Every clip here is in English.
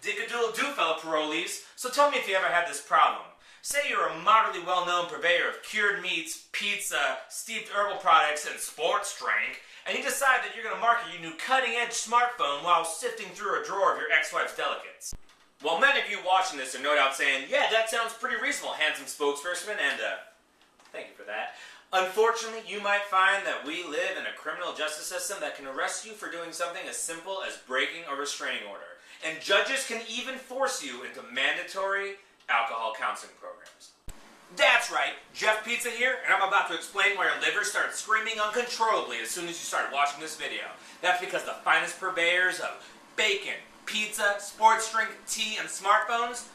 Dick-a-doodle-doo, fellow parolees. So tell me if you ever had this problem. Say you're a moderately well-known purveyor of cured meats, pizza, steeped herbal products, and sports drink, and you decide that you're going to market your new cutting-edge smartphone while sifting through a drawer of your ex-wife's delicates. Well, many of you watching this are no doubt saying, yeah, that sounds pretty reasonable, handsome spokesperson, and thank you for that. Unfortunately, you might find that we live in a criminal justice system that can arrest you for doing something as simple as breaking a restraining order. And judges can even force you into mandatory alcohol counseling programs. That's right, Jeff Pizza here, and I'm about to explain why your liver starts screaming uncontrollably as soon as you start watching this video. That's because the finest purveyors of bacon, pizza, sports drink, tea, and smartphones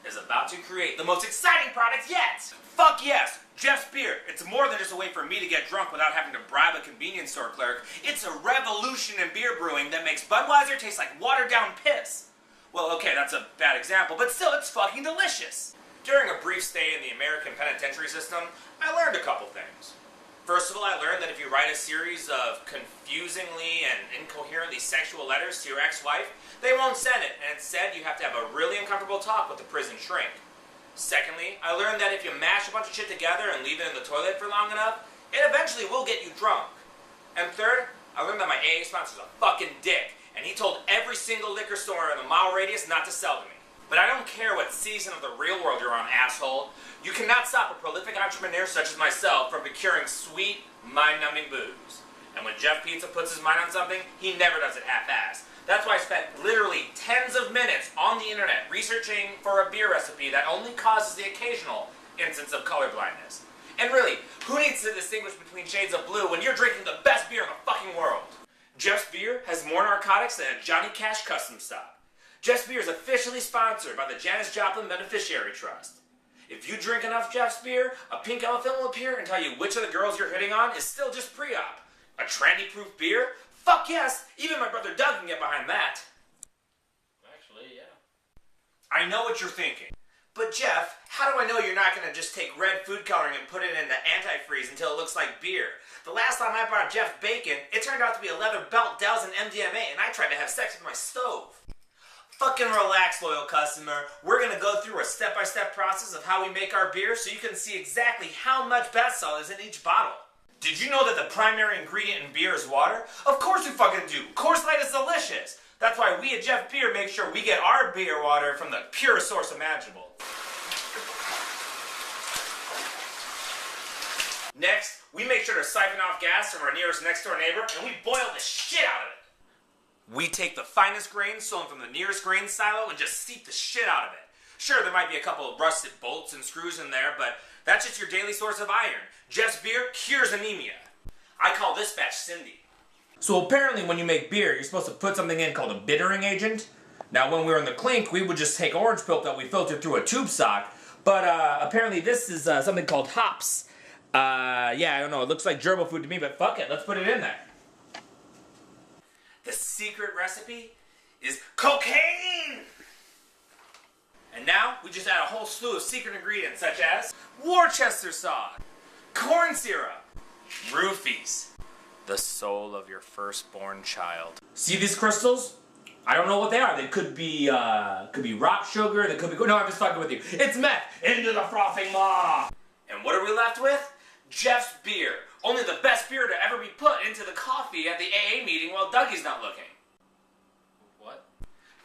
is about to create the most exciting product yet! Fuck yes! Jeff's Beer. It's more than just a way for me to get drunk without having to bribe a convenience store clerk. It's a revolution in beer brewing that makes Budweiser taste like watered-down piss. Well, okay, that's a bad example, but still, it's fucking delicious. During a brief stay in the American penitentiary system, I learned a couple things. First of all, I learned that if you write a series of confusingly and incoherently sexual letters to your ex-wife, they won't send it, and instead you have to have a really uncomfortable talk with the prison shrink. Secondly, I learned that if you mash a bunch of shit together and leave it in the toilet for long enough, it eventually will get you drunk. And third, I learned that my AA sponsor's a fucking dick, and he told every single liquor store in a mile radius not to sell to me. But I don't care what season of the real world you're on, asshole. You cannot stop a prolific entrepreneur such as myself from procuring sweet, mind-numbing booze. And when Jeff Pizza puts his mind on something, he never does it half-assed. That's why I spent literally tens of minutes on the internet researching for a beer recipe that only causes the occasional instance of color blindness. And really, who needs to distinguish between shades of blue when you're drinking the best beer in the fucking world? Jeff's Beer has more narcotics than a Johnny Cash custom stop. Jeff's Beer is officially sponsored by the Janis Joplin Beneficiary Trust. If you drink enough Jeff's Beer, a pink elephant will appear and tell you which of the girls you're hitting on is still just pre-op. A tranny-proof beer? Fuck yes! Even my brother Doug can get behind that. Actually, yeah. I know what you're thinking. But Jeff, how do I know you're not going to just take red food coloring and put it into antifreeze until it looks like beer? The last time I bought Jeff bacon, it turned out to be a leather belt doused in MDMA, and I tried to have sex with my stove. Fucking relax, loyal customer. We're going to go through a step-by-step process of how we make our beer so you can see exactly how much bath salt is in each bottle. Did you know that the primary ingredient in beer is water? Of course we fucking do. Coors Light is delicious. That's why we at Jeff Beer make sure we get our beer water from the purest source imaginable. Next, we make sure to siphon off gas from our nearest next-door neighbor, and we boil the shit out of it. We take the finest grain stolen from the nearest grain silo and just steep the shit out of it. Sure, there might be a couple of rusted bolts and screws in there, but that's just your daily source of iron. Jeff's Beer cures anemia. I call this batch Cindy. So apparently when you make beer, you're supposed to put something in called a bittering agent. Now when we were in the clink, we would just take orange pulp that we filtered through a tube sock, but apparently this is something called hops. Yeah, I don't know, it looks like gerbil food to me, but fuck it, let's put it in there. The secret recipe is cocaine! And now, we just add a whole slew of secret ingredients such as Worcester sauce, corn syrup, roofies, the soul of your firstborn child. See these crystals? I don't know what they are. They could be rock sugar, they could be... No, I'm just fucking with you. It's meth! Into the frothing maw! And what are we left with? Jeff's Beer. Only the best beer to ever be put into the coffee at the AA meeting while Dougie's not looking. What?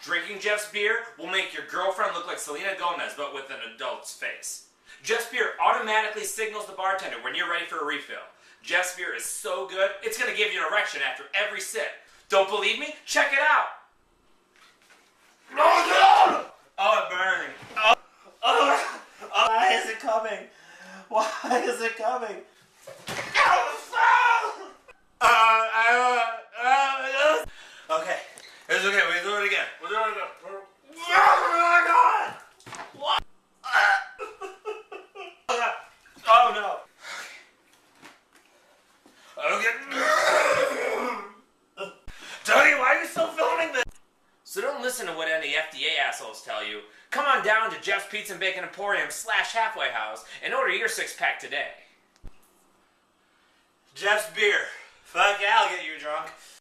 Drinking Jeff's Beer will make your girlfriend look like Selena Gomez, but with an adult's face. Jeff's Beer automatically signals the bartender when you're ready for a refill. Jeff's Beer is so good, it's going to give you an erection after every sip. Don't believe me? Check it out! Oh, it's burning. Why is it coming? Why is it coming? Okay, it's okay, we do it again. We'll do it again. Oh my god! What? Oh no. Okay. Tony, why are you still filming this? So don't listen to what any FDA assholes tell you. Come on down to Jeff's Pizza and Bacon Emporium /Halfway House and order your 6-pack today. Jeff's Beer. Fuck yeah, I'll get you drunk.